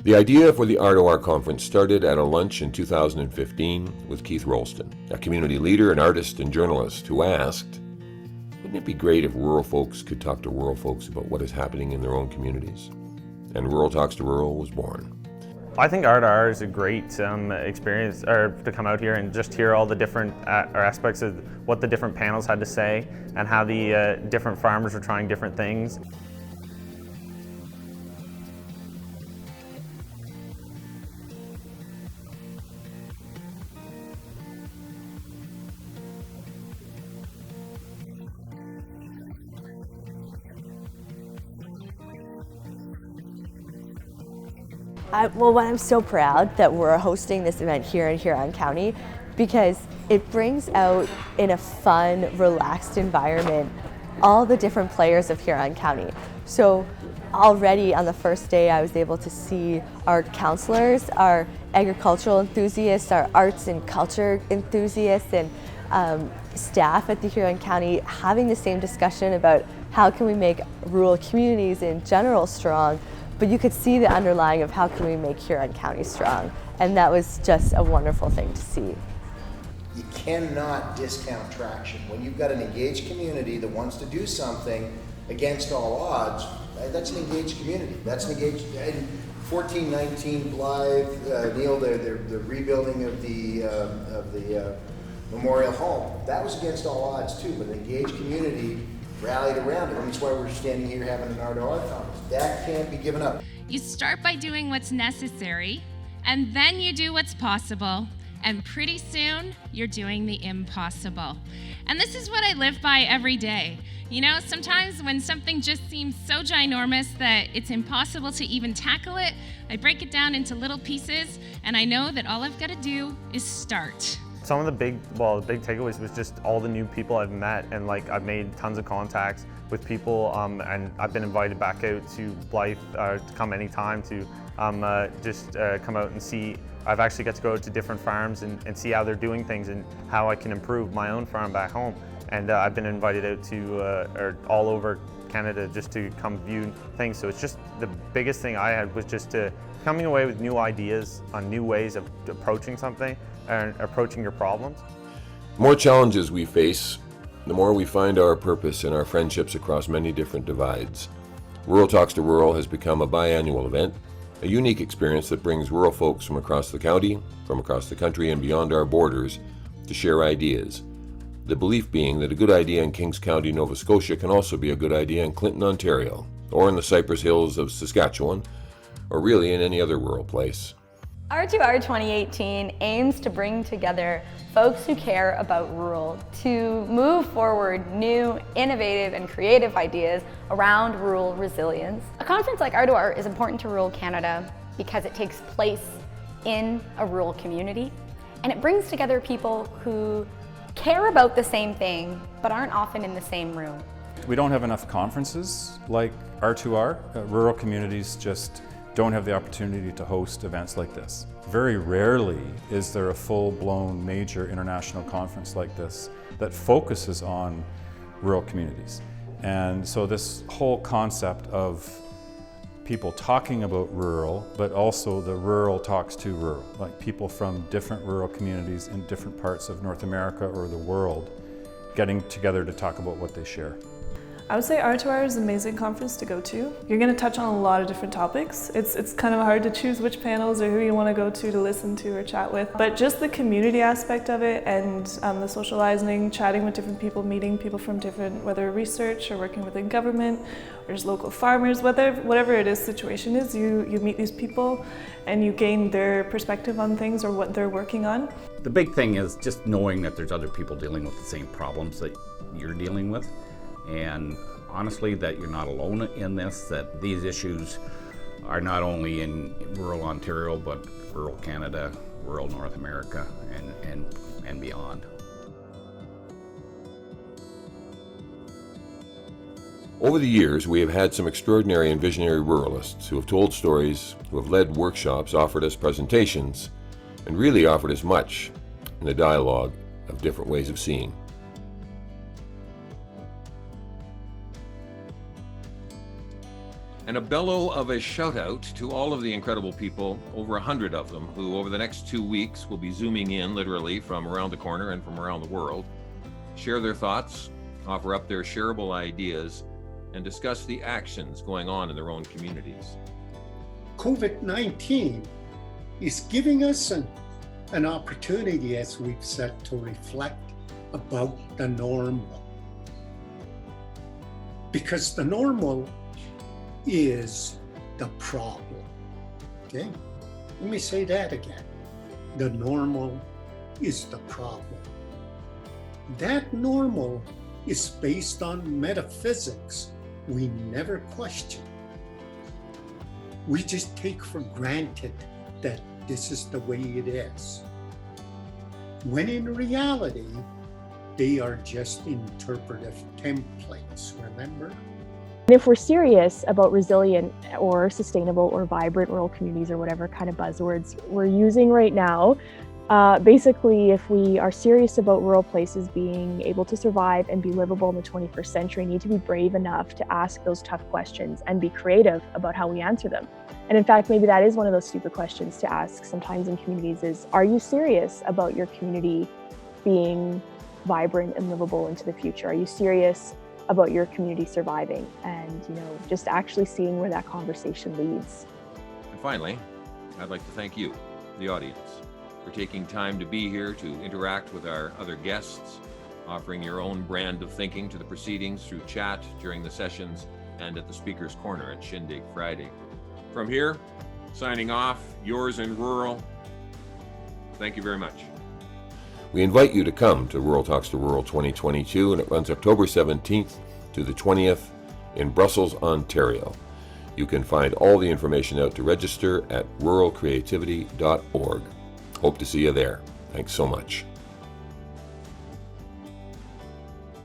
The idea for the R2R conference started at a lunch in 2015 with Keith Rolston, a community leader, an artist, and journalist who asked, wouldn't it be great if rural folks could talk to rural folks about what is happening in their own communities? And Rural Talks to Rural was born. I think R2R is a great experience to come out here and just hear all the different aspects of what the different panels had to say and how the different farmers were trying different things. I'm so proud that we're hosting this event here in Huron County because it brings out in a fun, relaxed environment all the different players of Huron County. So already on the first day I was able to see our counselors, our agricultural enthusiasts, our arts and culture enthusiasts, and staff at the Huron County having the same discussion about how can we make rural communities in general strong, but you could see the underlying of how can we make Huron County strong. And that was just a wonderful thing to see. You cannot discount traction. When you've got an engaged community that wants to do something against all odds, that's an engaged community. That's an engaged, and 1419 Blythe, Neil, the rebuilding of the Memorial Home, that was against all odds too, but an engaged community rallied around it, and that's why we're standing here having an R2R conference. That can't be given up. You start by doing what's necessary, and then you do what's possible, and pretty soon you're doing the impossible. And this is what I live by every day. You know, sometimes when something just seems so ginormous that it's impossible to even tackle it, I break it down into little pieces, and I know that all I've got to do is start. Some of the big takeaways was just all the new people I've met, and I've made tons of contacts with people, and I've been invited back out to Blythe to come anytime to just come out and see. I've actually got to go to different farms and see how they're doing things and how I can improve my own farm back home. And I've been invited out to all over Canada just to come view things. So it's just the biggest thing I had was just coming away with new ideas on new ways of approaching something and approaching your problems. The more challenges we face, the more we find our purpose in our friendships across many different divides. Rural Talks to Rural has become a biannual event, a unique experience that brings rural folks from across the county, from across the country and beyond our borders to share ideas. The belief being that a good idea in Kings County, Nova Scotia can also be a good idea in Clinton, Ontario, or in the Cypress Hills of Saskatchewan, or really in any other rural place. R2R 2018 aims to bring together folks who care about rural to move forward new, innovative, and creative ideas around rural resilience. A conference like R2R is important to rural Canada because it takes place in a rural community, and it brings together people who care about the same thing but aren't often in the same room. We don't have enough conferences like R2R. Rural communities just don't have the opportunity to host events like this. Very rarely is there a full-blown major international conference like this that focuses on rural communities. And so this whole concept of people talking about rural, but also the rural talks to rural, like people from different rural communities in different parts of North America or the world getting together to talk about what they share. I would say R2R is an amazing conference to go to. You're going to touch on a lot of different topics. It's kind of hard to choose which panels or who you want to go to listen to or chat with. But just the community aspect of it and the socializing, chatting with different people, meeting people from different, whether research or working within government or just local farmers, whatever it is situation is, you meet these people and you gain their perspective on things or what they're working on. The big thing is just knowing that there's other people dealing with the same problems that you're dealing with. And honestly, that you're not alone in this, that these issues are not only in rural Ontario, but rural Canada, rural North America, and beyond. Over the years, we have had some extraordinary and visionary ruralists who have told stories, who have led workshops, offered us presentations, and really offered us much in the dialogue of different ways of seeing. And a bellow of a shout out to all of the incredible people, over 100 of them, who over the next 2 weeks will be zooming in literally from around the corner and from around the world, share their thoughts, offer up their shareable ideas, and discuss the actions going on in their own communities. COVID-19 is giving us an opportunity, as we've said, to reflect about the normal. Because the normal is the problem. Okay? Let me say that again. The normal is the problem. That normal is based on metaphysics we never question. We just take for granted that this is the way it is. When in reality, they are just interpretive templates, remember? And if we're serious about resilient or sustainable or vibrant rural communities or whatever kind of buzzwords we're using right now, basically, if we are serious about rural places being able to survive and be livable in the 21st century, we need to be brave enough to ask those tough questions and be creative about how we answer them. And in fact, maybe that is one of those stupid questions to ask sometimes in communities is, are you serious about your community being vibrant and livable into the future? Are you serious about your community surviving and, just actually seeing where that conversation leads? And finally, I'd like to thank you, the audience, for taking time to be here to interact with our other guests, offering your own brand of thinking to the proceedings through chat during the sessions and at the Speaker's Corner at Shindig Friday. From here, signing off, yours in rural. Thank you very much. We invite you to come to Rural Talks to Rural 2022, and it runs October 17th to the 20th in Brussels, Ontario. You can find all the information out to register at ruralcreativity.org. Hope to see you there. Thanks so much.